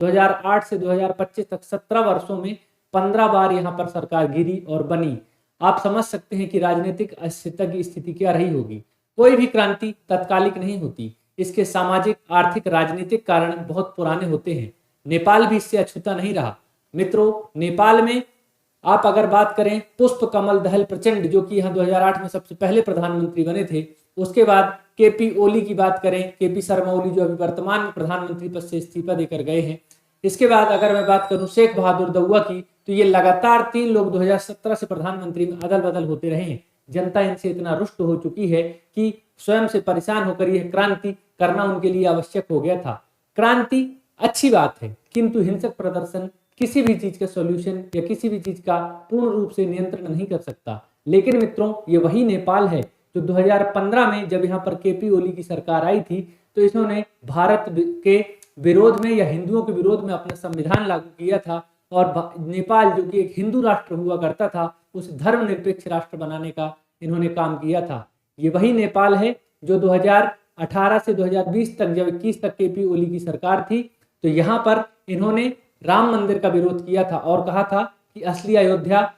2008 से 2025 तक 17 वर्षों में 15 बार यहाँ पर सरकार गिरी और बनी। आप समझ सकते हैं कि राजनीतिक अस्थिरता की स्थिति क्या रही होगी। कोई भी क्रांति तत्कालिक नहीं होती, इसके सामाजिक, आर्थिक, राजनीतिक कारण बहुत पुराने होते हैं। नेपाल भी इससे अछूता नहीं रहा। मित्रों, नेपाल में आप अगर बात करें पुष्प कमल दहल प्रचंड, जो कि यहाँ 2008 में सबसे पहले प्रधानमंत्री बने थे, उसके बाद केपी ओली की बात करें, केपी शर्मा ओली जो अभी वर्तमान में प्रधानमंत्री पद से इस्तीफा देकर गए हैं। इसके बाद अगर मैं बात करूं शेख बहादुर दउआ की, तो ये लगातार 3 लोग 2017 से प्रधानमंत्री में अदल बदल होते रहे हैं। जनता इनसे इतना रुष्ट हो चुकी है कि स्वयं से परेशान होकर यह क्रांति करना उनके लिए आवश्यक हो गया था। क्रांति अच्छी बात है, किंतु हिंसक प्रदर्शन किसी भी चीज का सॉल्यूशन या किसी भी चीज का पूर्ण रूप से नियंत्रण नहीं कर सकता। लेकिन मित्रों, ये वही नेपाल है जो 2015 में जब यहाँ पर केपी ओली की सरकार आई थी, तो इन्होंने भारत के विरोध में या हिंदुओं के विरोध में अपना संविधान लागू किया था और नेपाल जो कि एक हिंदू राष्ट्र हुआ करता था, उस धर्मनिरपेक्ष राष्ट्र बनाने का इन्होंने काम किया था। ये वही नेपाल है जो 2018 से 2020 तक, जब 21 तक केपी ओली की सरकार थी, तो यहाँ पर इन्होंने राम मंदिर का विरोध किया था और कहा था कि असली अयोध्या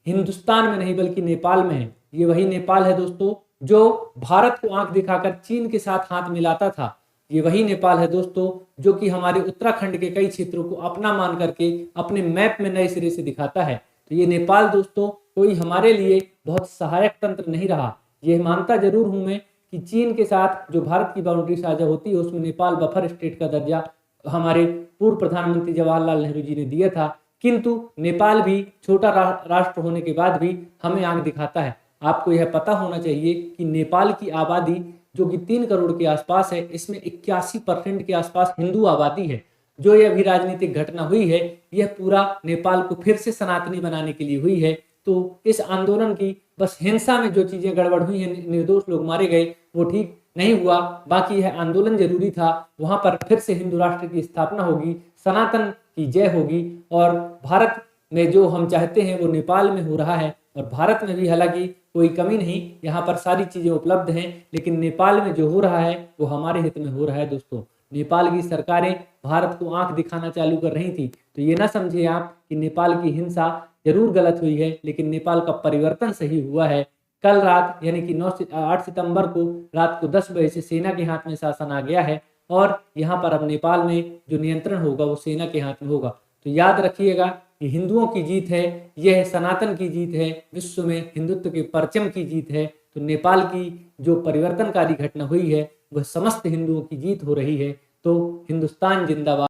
हिंदुस्तान में नहीं बल्कि नेपाल में है। ये वही नेपाल है दोस्तों जो भारत को आंख दिखाकर चीन के साथ हाथ मिलाता था। ये वही नेपाल है दोस्तों जो कि हमारे उत्तराखंड के कई क्षेत्रों को अपना मान करके अपने मैप में नए सिरे से दिखाता है। तो ये नेपाल दोस्तों कोई हमारे लिए बहुत सहायक तंत्र नहीं रहा। ये मानता जरूर हूं मैं कि चीन के साथ जो भारत की बाउंड्री साझा होती है उसमें नेपाल बफर स्टेट का दर्जा हमारे पूर्व प्रधानमंत्री जवाहरलाल नेहरू जी ने दिया था, किंतु नेपाल भी छोटा राष्ट्र होने के बाद भी हमें आंख दिखाता है। आपको यह पता होना चाहिए कि नेपाल की आबादी जो कि 3 करोड़ के आसपास है, इसमें 81% के आसपास हिंदू आबादी है। जो यह अभी राजनीतिक घटना हुई है, यह पूरा नेपाल को फिर से सनातनी बनाने के लिए हुई है। तो इस आंदोलन की बस हिंसा में जो चीजें गड़बड़ हुई हैं, निर्दोष लोग मारे गए, वो ठीक नहीं हुआ। बाकी यह आंदोलन जरूरी था। वहां पर फिर से हिंदू राष्ट्र की स्थापना होगी, सनातन की जय होगी और भारत में जो हम चाहते हैं वो नेपाल में हो रहा है। और भारत में भी हालांकि कोई कमी नहीं, यहाँ पर सारी चीजें उपलब्ध हैं, लेकिन नेपाल में जो हो रहा है वो हमारे हित में हो रहा है। दोस्तों, नेपाल की सरकारें भारत को आंख दिखाना चालू कर रही थी, तो ये ना समझे आप कि नेपाल की हिंसा जरूर गलत हुई है, लेकिन नेपाल का परिवर्तन सही हुआ है। कल रात यानी कि 8 सितंबर को रात को 10 बजे से सेना के हाथ में शासन आ गया है और यहाँ पर अब नेपाल में जो नियंत्रण होगा वो सेना के हाथ में होगा। तो याद रखिएगा, ये हिंदुओं की जीत है, यह सनातन की जीत है, विश्व में हिंदुत्व के परचम की जीत है। तो नेपाल की जो परिवर्तनकारी घटना हुई है वह समस्त हिंदुओं की जीत हो रही है। तो हिंदुस्तान जिंदाबाद।